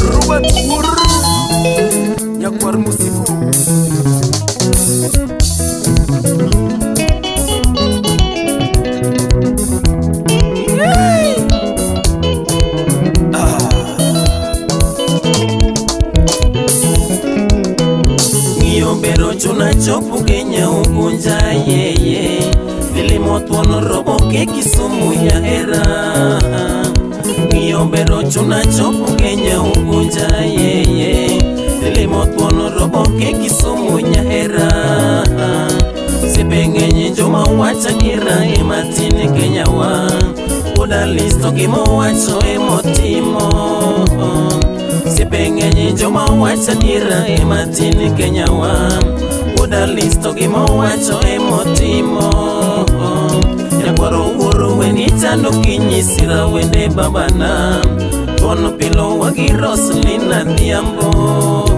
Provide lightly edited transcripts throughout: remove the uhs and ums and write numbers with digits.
Robert Wur Jaguar Músico. Pero chuna chopu Kenya ukunja yeye Vilimo tuono robo ke Kisumu ya hera Pero chuna chopu Kenya ukunja yeye Vilimo tuono robo ke Kisumu ya hera Sipenge njoma wacha gira ematini Kenya wa Uda listo kimo wacho emotimo Sipenge njoma wacha gira ematini Kenya wa Uda listo kimo wacho emotimo Yakwaro uru wenitando kinyisira wende babana Kono pilo wagiroslina diambo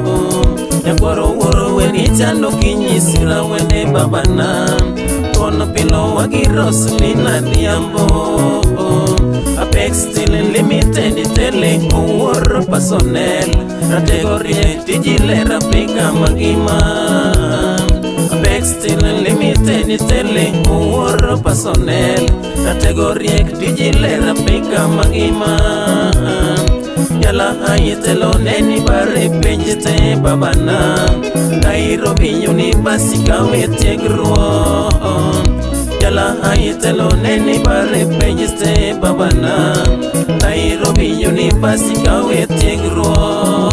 Yakwaro uru wenitando kinyisira wende babana Kono pilo wagiroslina diambo Apex still limited tele or personnel Category digile rapika magima Apex still limited tele or personnel Category digile rapika magima Yala ayetelo neni bare penjete babana Nairobi University kawete gruo Yala ayetelo neni bare penjete babana Nairobi University kawete gruo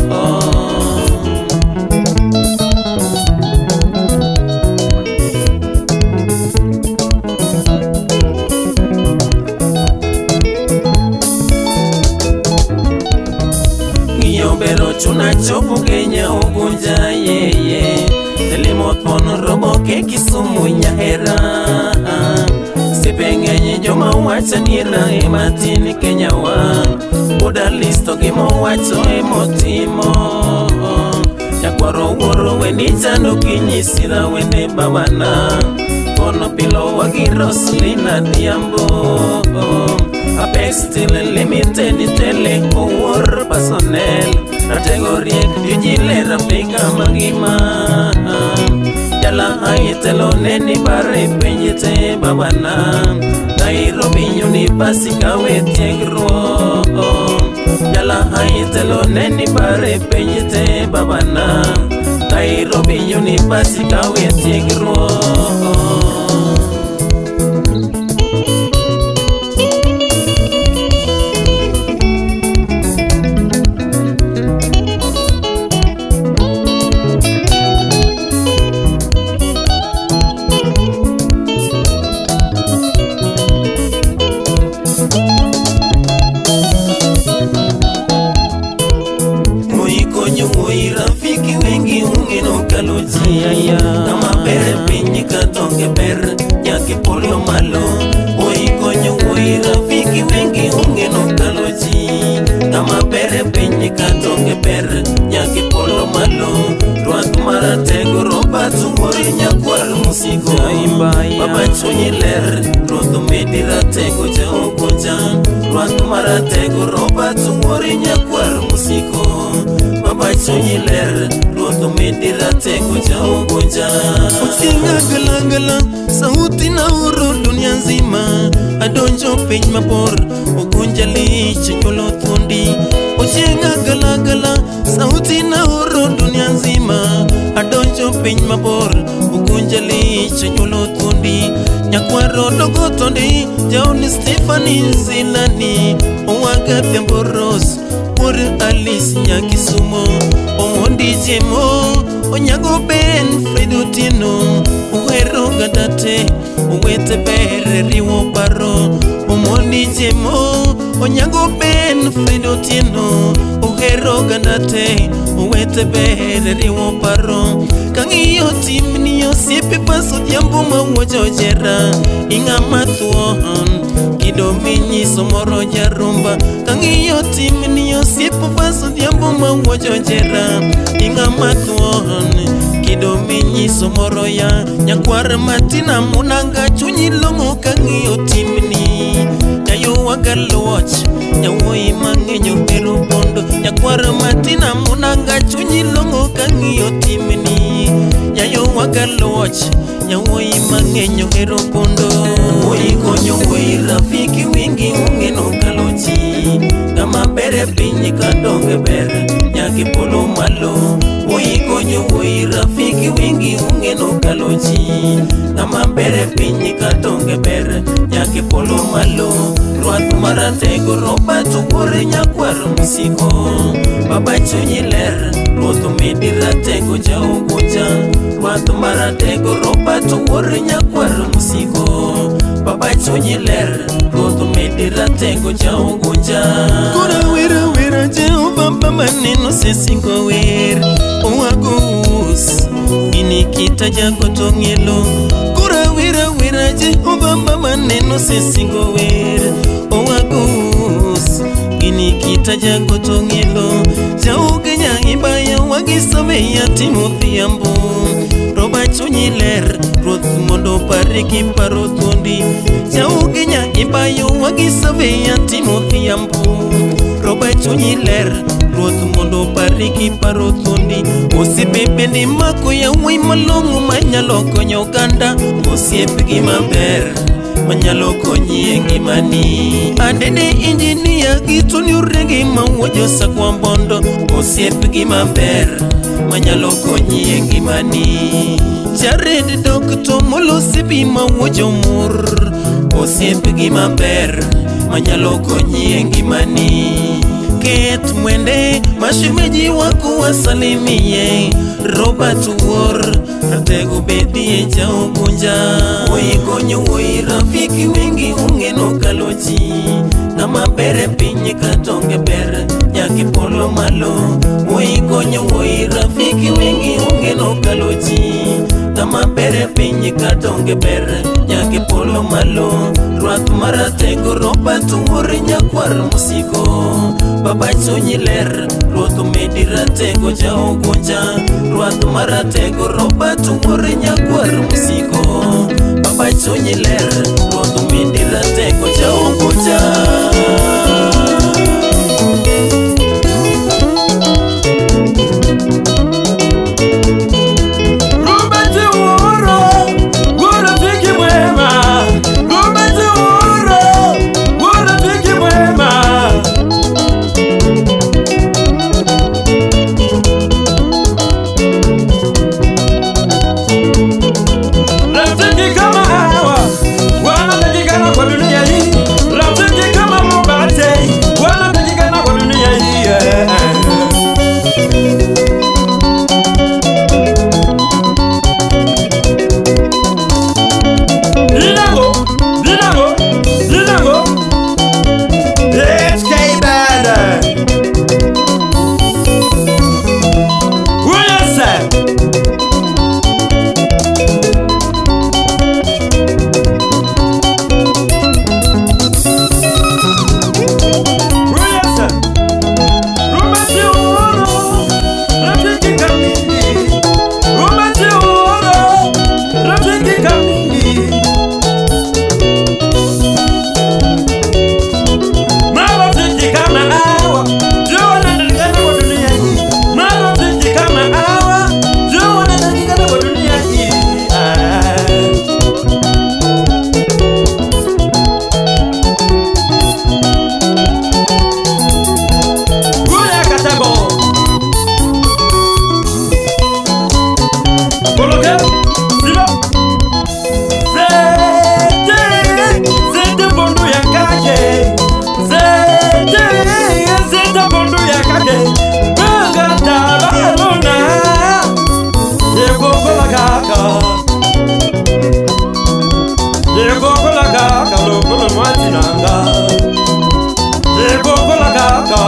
Pero chuna chopu Kenya ukunja yeye Telimo tuono robo ke Kisumu ya hera Sipenge njoma wacha nira ematini Kenya wa Uda listo kimo wacho emotimo Yakwaro uru wenitano kinyisira wende babana Kono pilo wagiroslina diambo Apex still limited tele or personnel Category digile rapika magima Yala ayetelo neni bare penjete babana Nairobi University kawete gruo Yala ayetelo neni bare penjete babana Nairobi University kawete gruo Rafiki wengi ungeno kalojia Kama bere pinyi katonge bere Nyaki polio malo Oi konyo oi rafiki wengi ungeno kaloji Kama bere pinyi katonge bere Nyaki polio malo Ruatu maratego roba tungori nyakwar musiko Baba chunyi ler Ruatu mediratego jao gojan Ruatu maratego roba tungori nyakwar musiko Baba chunyi ler Ruatu mediratego jao gojan Usinga galagala Sauti na uro dunia nzima Adonjo pej mapor Ukunja liche nyolo thundi Usinga galagala Sauti na uro dunia nzima Adonjo pej mapor Ukunja liche nyolo thundi Nyakwaro dogo tondi Jaoni Stephanie Zilani Uwaga Piamboros Uri Alice Nyakisumo Omondi Jemo Onyago Ben Fredutino Uwero gadate Uwete bere riwo paro Omondi Jemo Onyago Ben Fredutino Uwero gadate Uwete bere riwo paro Kangiyo timni yo sipi paso Diambo mawojo jera Inga matuohon Kido minyi somoro jarumba Kangiyo timni yo sipi paso Diambo mawojo jera Inga matuohon Kido minyi somoro ya Nyakwara matina munanga Chunyi longo kangiyo timni Nyayo wagalo watch mang'enyo ero pondo nyakwar matina munanga chunyi longo kang'iyo timni nyayo wakaloch nyawoi mang'enyo ero pondo woi konyo woi rafiki wingi ung'eno kalochi kama bere pinyi kadonge bere nyaki polo malo woi konyo woi rafiki wingi ung'eno kalochi kama bere pinyi kadonge bere nyaki polo malo Rwath maratego robato wore nyakwar musiko baba chunyi ler Ruoth omedi ratego jaogoja Rwath maratego robato wore nyakwar musiko baba chunyi ler Ruoth omedi ratego jaogoja Kura wera wera Jehova baba neno sesingo wer Owagus Gini kita jago tongelo Kura wera wera Jehova baba neno sesingo wer Owagus Gini kita jago tongelo Jauge nyangiba ya wagisabe ya Timothy Ambu Roba chunyi ler Ruoth mondo pariki paro thundi Jauge nyangiba ya wagisabe ya Timothy Ambu Roba chunyi ler Ruoth mondo pariki paro thundi Osipependi mako ya wai malongo manyalo konyo ganda Osiepgi maber manyalo konyi e ngimani Adede injinia gitoni uregi mawojo sakwa mbondo Osiepgi maber manyalo konyi e ngimani Jared dokto molo sipi mawojo mur Osiepgi maber manyalo konyi e ngimani Ket mwende mashimeji wako wasalimie Robert War ratego bedie jaogunja Woi konyo woi rafiki wengi ung'eno kalochi Ng'ama bere pinyi katonge bere nyaki polo malo Woi konyo woi rafiki wengi ung'eno kalochi Ng'ama bere pinyi katonge bere nyaki polo malo Rwath maratego Robert War nyakwar musiko Baba chunyi ler Ruoth omedi ratego jaogunja Rwath maratego Robert War nyakwar musiko Baba chunyi ler Ruoth omedi ratego jaogunja Eko kola kaka